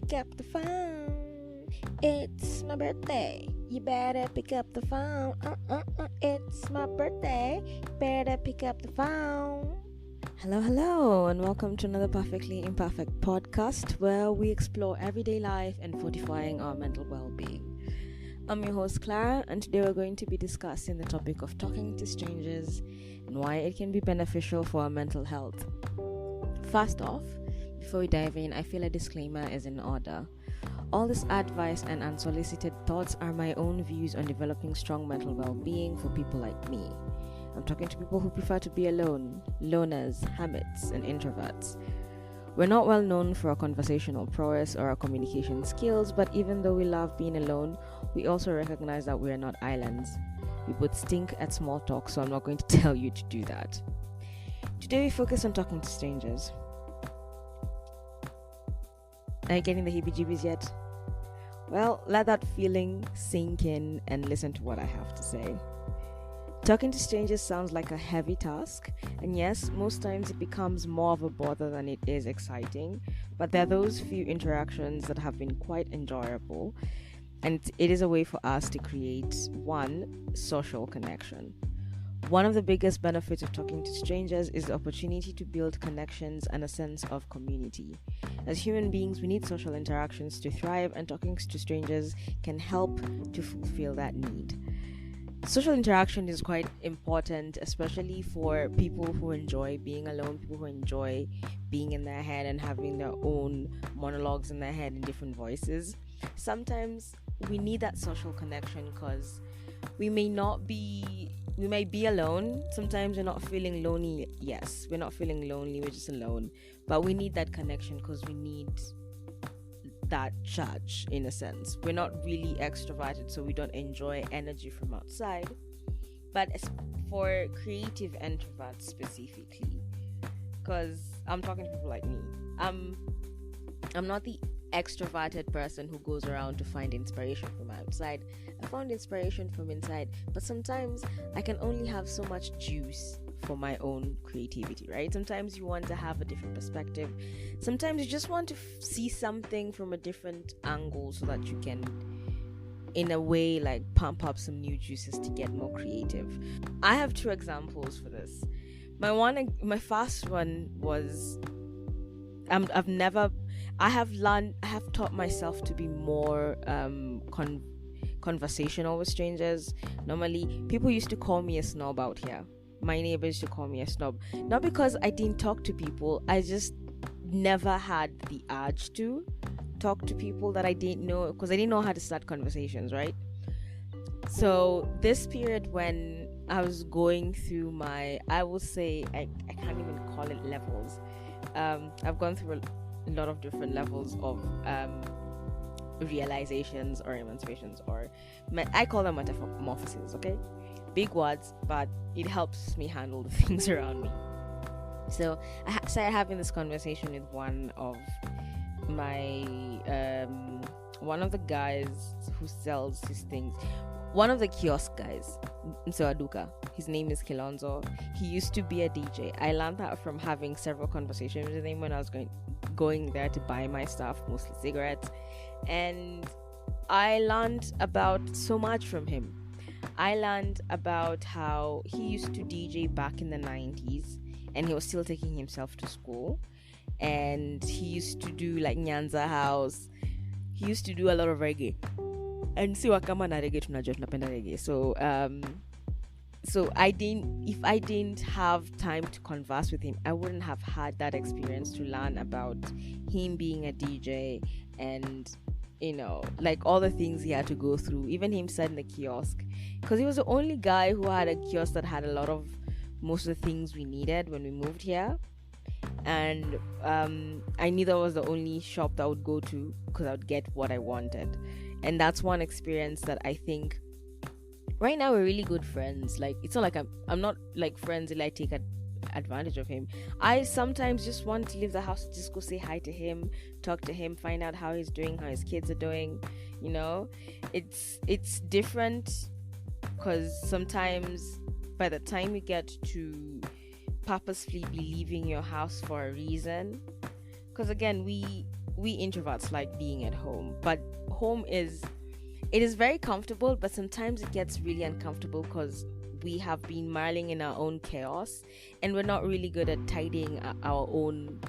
pick up the phone. It's my birthday. You better pick up the phone. It's my birthday. Better pick up the phone. Hello, and welcome to another Perfectly Imperfect podcast where we explore everyday life and fortifying our mental well-being. I'm your host Clara, and today we're going to be discussing the topic of talking to strangers and why it can be beneficial for our mental health. First off, before we dive in, I feel a disclaimer is in order. All this advice and unsolicited thoughts are my own views on developing strong mental well-being for people like me. I'm talking to people who prefer to be alone, loners, hermits, and introverts. We're not well known for our conversational prowess or our communication skills, but even though we love being alone, we also recognize that we're not islands. We both stink at small talk, so I'm not going to tell you to do that. Today we focus on talking to strangers. Are you getting the heebie-jeebies yet? Well, let that feeling sink in and listen to what I have to say. Talking to strangers sounds like a heavy task, and yes, most times it becomes more of a bother than it is exciting, but there are those few interactions that have been quite enjoyable, and it is a way for us to create one social connection. One of the biggest benefits of talking to strangers is the opportunity to build connections and a sense of community. As human beings, we need social interactions to thrive, and talking to strangers can help to fulfill that need. Social interaction is quite important, especially for people who enjoy being alone, people who enjoy being in their head and having their own monologues in their head in different voices. Sometimes we need that social connection because we might be alone. Sometimes we're not feeling lonely. Yes, we're not feeling lonely, we're just alone. But we need that connection because we need that charge, in a sense. We're not really extroverted, so we don't enjoy energy from outside. But for creative introverts specifically, because I'm talking to people like me, I'm not the extroverted person who goes around to find inspiration from outside. I found inspiration from inside, but sometimes I can only have so much juice for my own creativity, right? Sometimes you want to have a different perspective. Sometimes you just want to see something from a different angle so that you can, in a way, like pump up some new juices to get more creative. I have two examples for this. My first one was I have taught myself to be more conversational with strangers. Normally, people used to call me a snob out here. My neighbors used to call me a snob. Not because I didn't talk to people, I just never had the urge to talk to people that I didn't know, because I didn't know how to start conversations, right? So this period when I was going through I will say, I can't even call it levels. I've gone through a lot of different levels of realizations or emancipations, or I call them metamorphoses, okay? Big words, but it helps me handle the things around me. So I started having this conversation with one of the guys who sells his things, one of the kiosk guys in Aduka. His name is Kilonzo. He used to be a DJ. I learned that from having several conversations with him when I was going there to buy my stuff, mostly cigarettes, and I learned about so much from him. I learned about how he used to DJ back in the 90s, and he was still taking himself to school, and he used to do like Nyanza House. He used to do a lot of reggae, and si wakama na reggae tunajua tunapenda reggae. So if I didn't have time to converse with him, I wouldn't have had that experience to learn about him being a DJ and, you know, like all the things he had to go through, even him setting the kiosk, because he was the only guy who had a kiosk that had most of the things we needed when we moved here. And I knew that was the only shop that I would go to because I would get what I wanted. And that's one experience that I think right now we're really good friends. Like, it's not like I'm not like friends till I take advantage of him. I sometimes just want to leave the house, just go say hi to him, talk to him, find out how he's doing, how his kids are doing. You know, it's different because sometimes by the time you get to purposefully be leaving your house for a reason, because again, we we introverts like being at home, but home is very comfortable, but sometimes it gets really uncomfortable because we have been marling in our own chaos, and we're not really good at tidying our own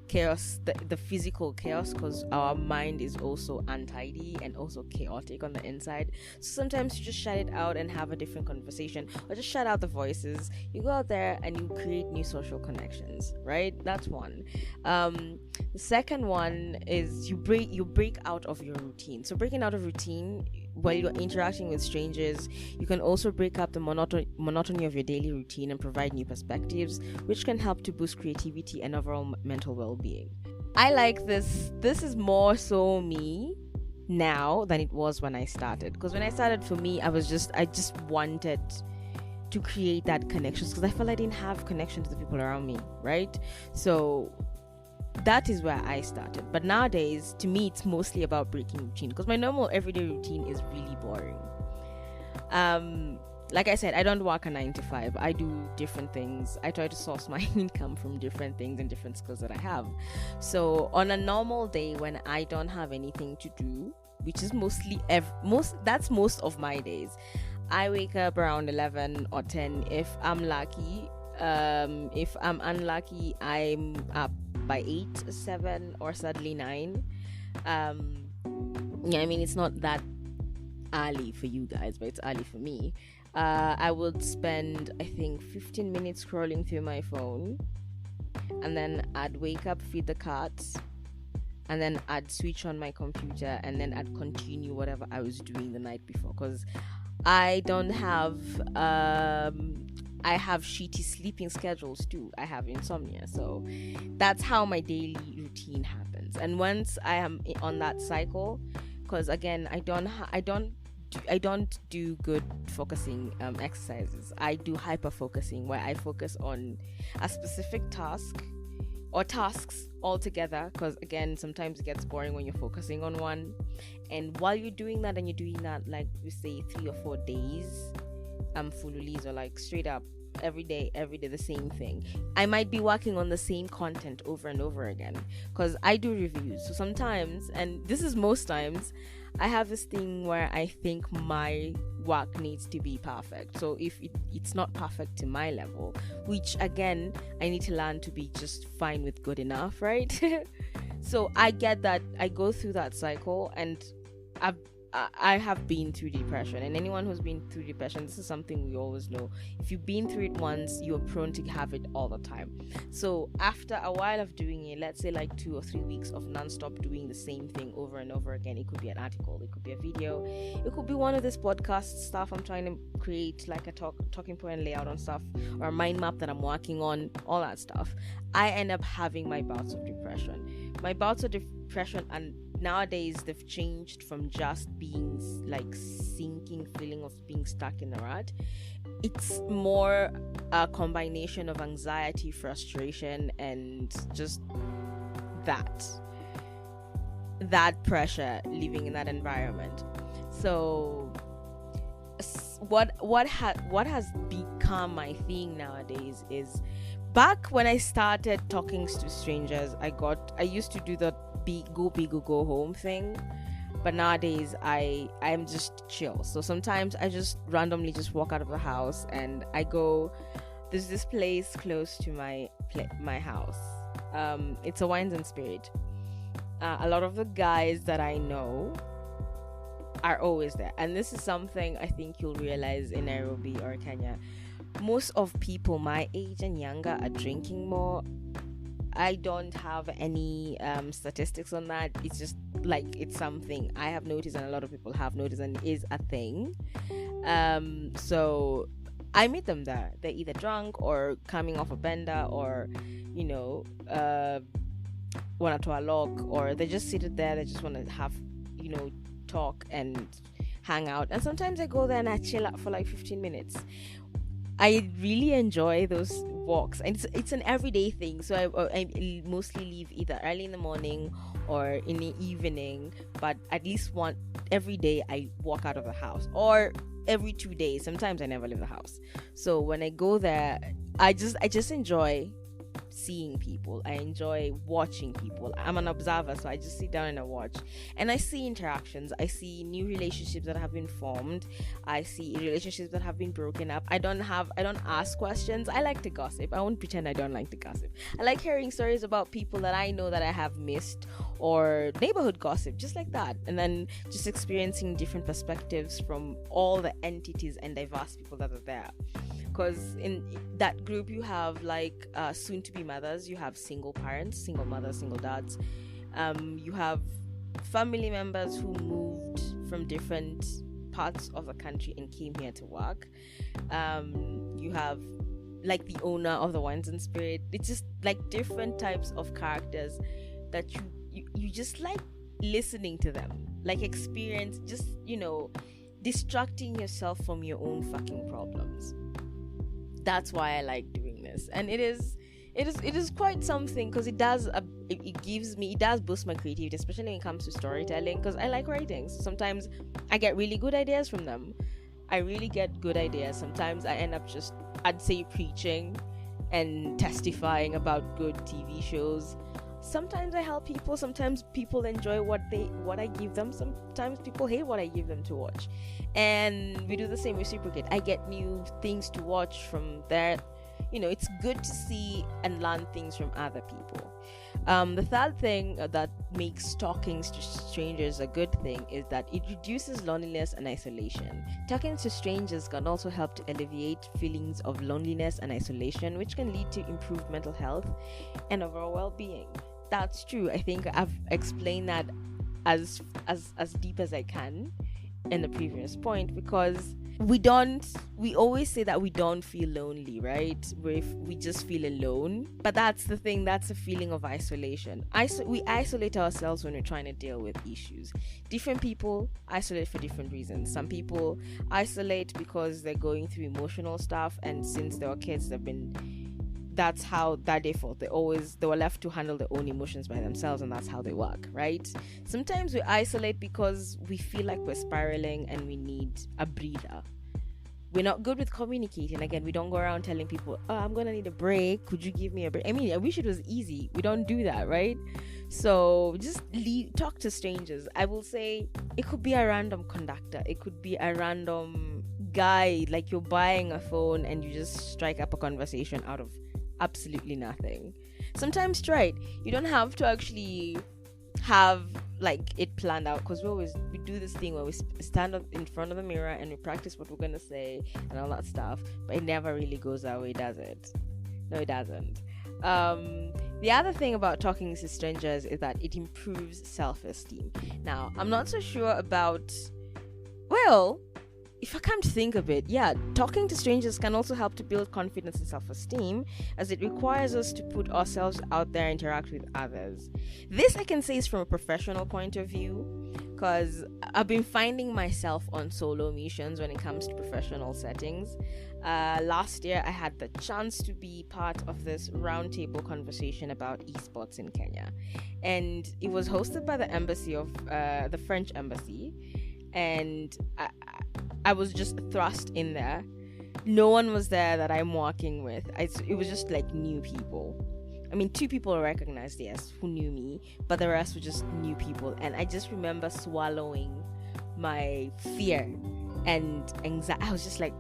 chaos, the physical chaos, because our mind is also untidy and also chaotic on the inside. So sometimes you just shut it out and have a different conversation, or just shut out the voices. You go out there and you create new social connections, right? That's one. The second one is you break out of your routine. So breaking out of routine while you're interacting with strangers, you can also break up the monotony of your daily routine and provide new perspectives, which can help to boost creativity and overall mental well-being. I like this. This is more so me now than it was when I started. Because when I started, for me, I just wanted to create that connection, because I felt I didn't have connection to the people around me, right? So that is where I started. But nowadays, to me, it's mostly about breaking routine, because my normal everyday routine is really boring. Like I said, I don't work a 9 to 5. I do different things. I try to source my income from different things and different skills that I have. So on a normal day when I don't have anything to do, which is most of my days, I wake up around 11 or 10 if I'm lucky. If I'm unlucky, I'm up by 8, 7, or sadly 9. I mean, it's not that early for you guys, but it's early for me. I would spend, I think, 15 minutes scrolling through my phone, and then I'd wake up, feed the cats, and then I'd switch on my computer, and then I'd continue whatever I was doing the night before, because I have shitty sleeping schedules too. I have insomnia, so that's how my daily routine happens. And once I am on that cycle, because again, I don't do good focusing exercises. I do hyper focusing, where I focus on a specific task or tasks altogether, because again, sometimes it gets boring when you're focusing on one. And while you're doing that, like we say 3 or 4 days, fululis, or like straight up every day the same thing, I might be working on the same content over and over again, because I do reviews. So sometimes, and this is most times, I have this thing where I think my work needs to be perfect. So if it's not perfect to my level, which again, I need to learn to be just fine with good enough, right? So I get that, I go through that cycle, and I have been through depression, and anyone who's been through depression, this is something we always know. If you've been through it once, you're prone to have it all the time. So after a while of doing it, let's say like 2 or 3 weeks of non-stop doing the same thing over and over again, it could be an article, it could be a video, it could be one of this podcast stuff I'm trying to create, like a talking point layout on stuff, or a mind map that I'm working on, all that stuff. I end up having my bouts of depression. And nowadays they've changed from just being like sinking feeling of being stuck in a rut. It's more a combination of anxiety, frustration, and just that pressure living in that environment. So what has become my thing nowadays is, back when I started talking to strangers, I used to do the go big or go home thing, but nowadays I'm just chill. So sometimes I just randomly just walk out of the house and I go, there's this place close to my house. It's a Wines and Spirit. A lot of the guys that I know are always there, and this is something I think you'll realize in Nairobi or Kenya. Most of people my age and younger are drinking more. I don't have any statistics on that. It's just like, it's something I have noticed, and a lot of people have noticed, and it is a thing. So I meet them there. They're either drunk or coming off a bender, or want to log, or they just seated there. They just want to have talk and hang out. And sometimes I go there and I chill out for like 15 minutes. I really enjoy those walks, and it's an everyday thing. So I mostly leave either early in the morning or in the evening, but at least every day I walk out of the house, or every 2 days. Sometimes I never leave the house. So when I go there, I just enjoy seeing people. I enjoy watching people. I'm an observer, so I just sit down and I watch. And I see interactions. I see new relationships that have been formed. I see relationships that have been broken up. I don't ask questions. I like to gossip. I won't pretend I don't like to gossip. I like hearing stories about people that I know that I have missed, or neighborhood gossip, just like that. And then just experiencing different perspectives from all the entities and diverse people that are there. Because in that group you have like soon to be mothers, you have single parents, single mothers, single dads, you have family members who moved from different parts of the country and came here to work, you have like the owner of the Wines and Spirit. It's just like different types of characters that you just like listening to them, like experience, just distracting yourself from your own fucking problems. That's why I like doing this, and it is quite something, because it does boost my creativity, especially when it comes to storytelling, because I like writing. So sometimes I get really good ideas from them. I really get good ideas. Sometimes I end up just, I'd say, preaching and testifying about good TV shows. Sometimes I help people. Sometimes people enjoy what I give them. Sometimes people hate what I give them to watch, and we do the same, reciprocate. I get new things to watch from there. It's good to see and learn things from other people. The third thing that makes talking to strangers a good thing is that it reduces loneliness and isolation. Talking to strangers can also help to alleviate feelings of loneliness and isolation, which can lead to improved mental health and overall well-being. That's true. I think I've explained that as deep as I can in the previous point, because we always say that we don't feel lonely, right? We just feel alone. But that's the thing, that's a feeling of isolation. We isolate ourselves when we're trying to deal with issues. Different people isolate for different reasons. Some people isolate because they're going through emotional stuff, and since they were kids, that's how that default. They were left to handle their own emotions by themselves, and that's how they work, right? Sometimes we isolate because we feel like we're spiraling and we need a breather. We're not good with communicating. Again, we don't go around telling people, oh, I'm gonna need a break, could you give me a break? I mean, I wish it was easy. We don't do that, right? So just talk to strangers. I will say it could be a random conductor, it could be a random guy, like you're buying a phone and you just strike up a conversation out of absolutely nothing. Sometimes try it. You don't have to actually have like it planned out, because we do this thing where we stand up in front of the mirror and we practice what we're gonna say and all that stuff, but it never really goes that way, does it? No, it doesn't. The other thing about talking to strangers is that it improves self-esteem. Now, I'm not so sure about, well, if I come to think of it, yeah, talking to strangers can also help to build confidence and self-esteem, as it requires us to put ourselves out there and interact with others. This, I can say, is from a professional point of view, because I've been finding myself on solo missions when it comes to professional settings. Last year, I had the chance to be part of this roundtable conversation about esports in Kenya, and it was hosted by the embassy of the French embassy, and I was just thrust in there. No one was there that I'm working with. It was just like new people. I mean, 2 people I recognized, yes, who knew me, but the rest were just new people. And I just remember swallowing my fear and anxiety. I was just like,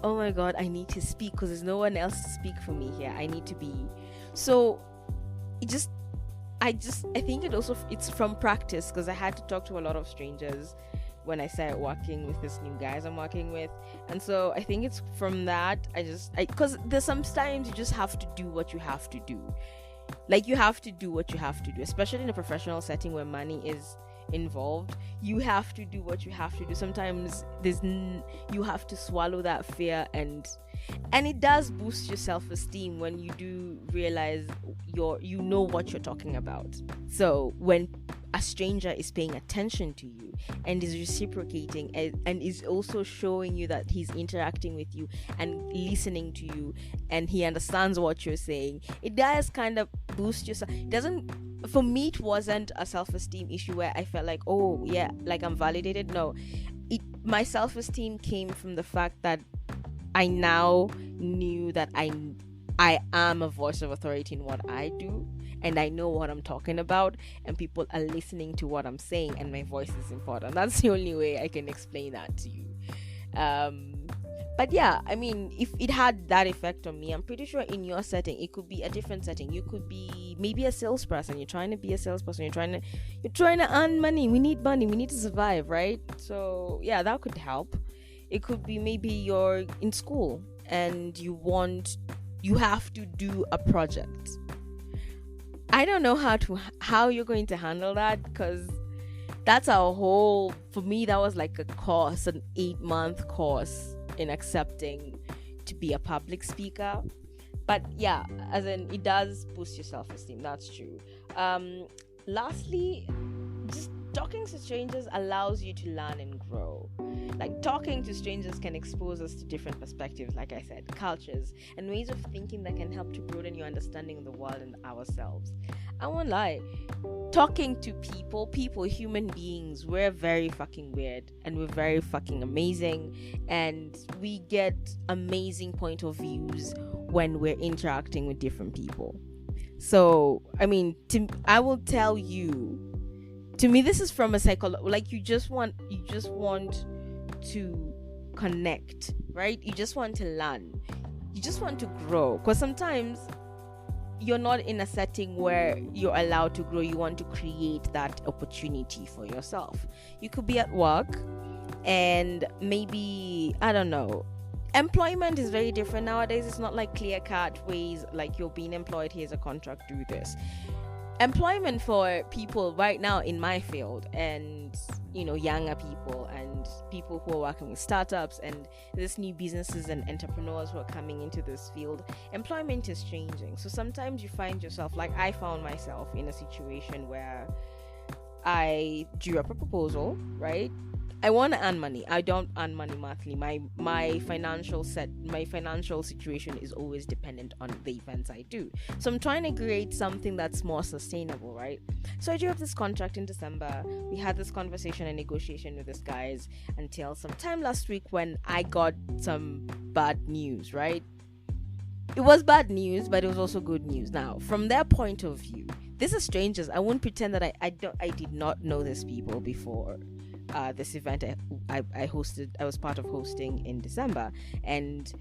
oh my God, I need to speak, because there's no one else to speak for me here. I need to be. So I think it's from practice, because I had to talk to a lot of strangers when I started working with these new guys I'm working with. And so I think it's from that. Because there's sometimes you just have to do what you have to do. Like, you have to do what you have to do, especially in a professional setting where money is involved. You have to do what you have to do. Sometimes you have to swallow that fear, and it does boost your self-esteem when you do realize you know what you're talking about. So when a stranger is paying attention to you and is reciprocating and is also showing you that he's interacting with you and listening to you, and he understands what you're saying, it does kind of boost yourself. For me, it wasn't a self-esteem issue where I felt like, oh yeah, like I'm validated. No, my self-esteem came from the fact that I now knew that I am a voice of authority in what I do, and I know what I'm talking about, and people are listening to what I'm saying, and my voice is important. That's the only way I can explain that to you. But yeah, I mean, if it had that effect on me, I'm pretty sure in your setting it could be a different setting. You could be maybe a salesperson. You're trying to be a salesperson. You're trying to earn money. We need money. We need to survive, right? So yeah, that could help. It could be maybe you're in school and you have to do a project. I don't know how you're going to handle that, because that's for me, that was like a course, an 8-month course in accepting to be a public speaker. But yeah, as in, it does boost your self-esteem. That's true. Lastly, just talking to strangers allows you to learn and grow. Like, talking to strangers can expose us to different perspectives, like I said, cultures, and ways of thinking that can help to broaden your understanding of the world and ourselves. I won't lie, talking to people, human beings, we're very fucking weird, and we're very fucking amazing, and we get amazing point of views when we're interacting with different people. So, I mean, I will tell you, to me, this is from a like, you just want to connect, right? You just want to learn. You just want to grow. Because sometimes you're not in a setting where you're allowed to grow. You want to create that opportunity for yourself. You could be at work and maybe, I don't know, employment is very different nowadays. It's not like clear-cut ways, like you're being employed, here's a contract, do this. Employment for people right now in my field, and younger people and people who are working with startups and these new businesses and entrepreneurs who are coming into this field, employment is changing. So sometimes you find yourself, like I found myself in a situation where I drew up a proposal, right? I want to earn money. I don't earn money monthly. My financial situation is always dependent on the events I do. So I'm trying to create something that's more sustainable, right? So I drew up this contract in December. We had this conversation and negotiation with these guys until sometime last week when I got some bad news, right? It was bad news, but it was also good news. Now, from their point of view, these are strangers. I won't pretend that I did not know these people before. This event I hosted, I was part of hosting in December, and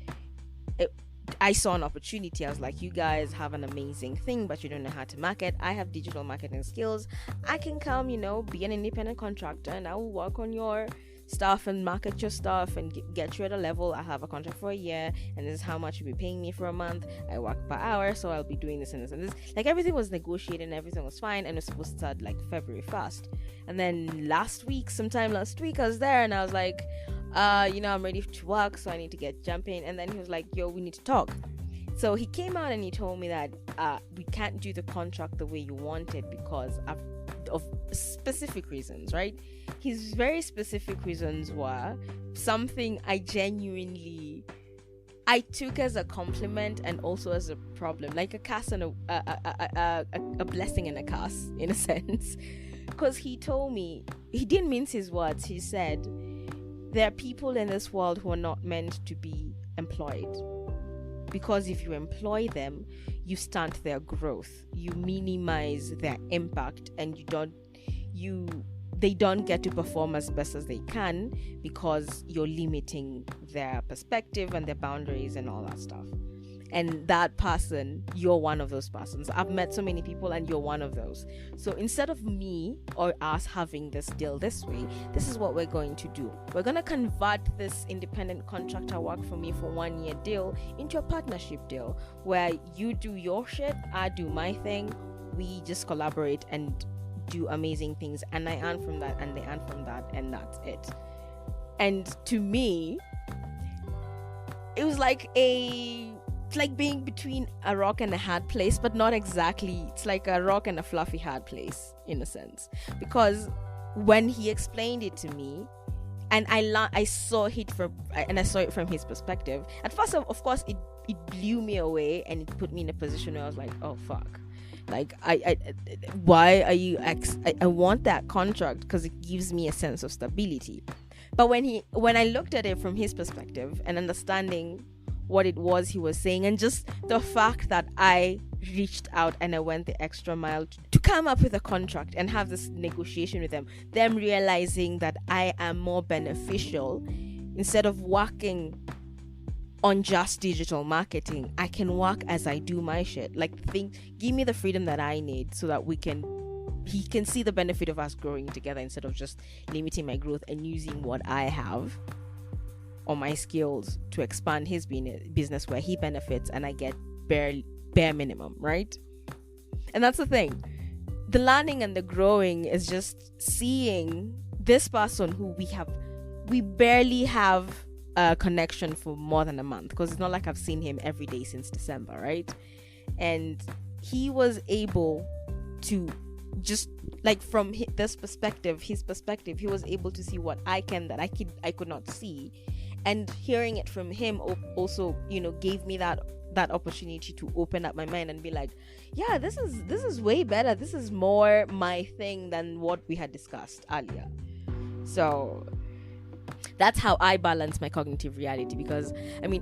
I saw an opportunity. I was like, you guys have an amazing thing, but you don't know how to market. I have digital marketing skills. I can come, be an independent contractor, and I will work on your stuff and market your stuff and get you at a level. I have a contract for a year, and this is how much you'll be paying me for a month. I work per hour, so I'll be doing this and this and this. Like, everything was negotiated and everything was fine, and it was supposed to start like February 1st. And then sometime last week, I was there and I was like, I'm ready to work, so I need to get jumping. And then he was like, yo, we need to talk. So he came out and he told me that we can't do the contract the way you want it because of specific reasons, right? His very specific reasons were something I took as a compliment and also as a problem, like a curse and a blessing and a curse, in a sense. Because he told me, he didn't mince his words. He said, there are people in this world who are not meant to be employed, because if you employ them, you stunt their growth, you minimize their impact, and they don't get to perform as best as they can because you're limiting their perspective and their boundaries and all that stuff. And that person, you're one of those persons. I've met so many people and you're one of those. So instead of me or us having this deal this way, this is what we're going to do. We're going to convert this independent contractor work for me for 1-year deal into a partnership deal where you do your shit, I do my thing. We just collaborate and do amazing things, and I earn from that and they earn from that, and that's it. And to me, it was like being between a rock and a hard place, but not exactly. It's like a rock and a fluffy hard place in a sense, because when he explained it to me, and I saw it from his perspective. At first, of course, it blew me away, and it put me in a position where I was like, oh fuck. Like, why are you I want that contract because it gives me a sense of stability. But when I looked at it from his perspective and understanding what it was he was saying, and just the fact that I reached out and I went the extra mile to come up with a contract and have this negotiation with them realizing that I am more beneficial. Instead of working on just digital marketing, I can work as I do my shit. Like, give me the freedom that I need so that he can see the benefit of us growing together, instead of just limiting my growth and using what I have or my skills to expand his business where he benefits and I get bare minimum, right? And that's the thing. The learning and the growing is just seeing this person who we barely have a connection for more than a month, because it's not like I've seen him every day since December, right? And he was able to, just like from his perspective, he was able to see what I could not see. And hearing it from him also, gave me that opportunity to open up my mind and be like, yeah, this is way better. This is more my thing than what we had discussed earlier. So that's how I balance my cognitive reality, because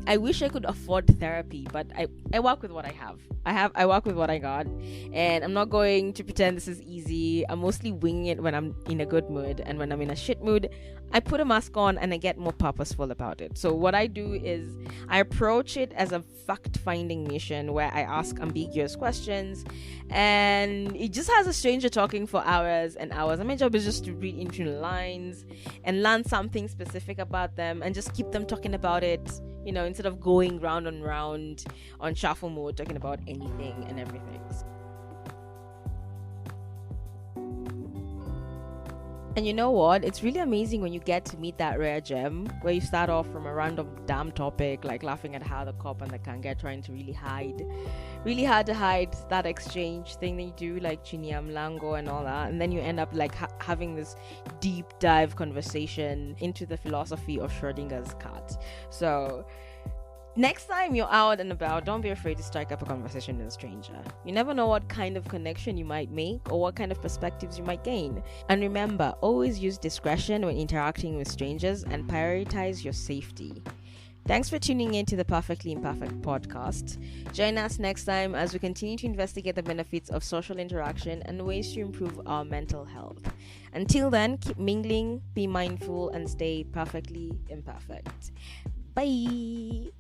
I wish I could afford therapy, but I work with what I have. I work with what I got, and I'm not going to pretend this is easy. I'm mostly winging it when I'm in a good mood, and when I'm in a shit mood, I put a mask on and I get more purposeful about it. So what I do is I approach it as a fact-finding mission where I ask ambiguous questions, and it just has a stranger talking for hours and hours. And my job is just to read into the lines and learn something specific about them and just keep them talking about it, instead of going round and round on shuffle mode talking about anything and everything. And you know what? It's really amazing when you get to meet that rare gem where you start off from a random damn topic, like laughing at how the cop and the kanga trying to really hard to hide that exchange thing that you do, like chini ya mlango and all that. And then you end up like having this deep dive conversation into the philosophy of Schrodinger's cat. So next time you're out and about, don't be afraid to strike up a conversation with a stranger. You never know what kind of connection you might make or what kind of perspectives you might gain. And remember, always use discretion when interacting with strangers and prioritize your safety. Thanks for tuning in to the Perfectly Imperfect podcast. Join us next time as we continue to investigate the benefits of social interaction and ways to improve our mental health. Until then, keep mingling, be mindful, and stay perfectly imperfect. Bye!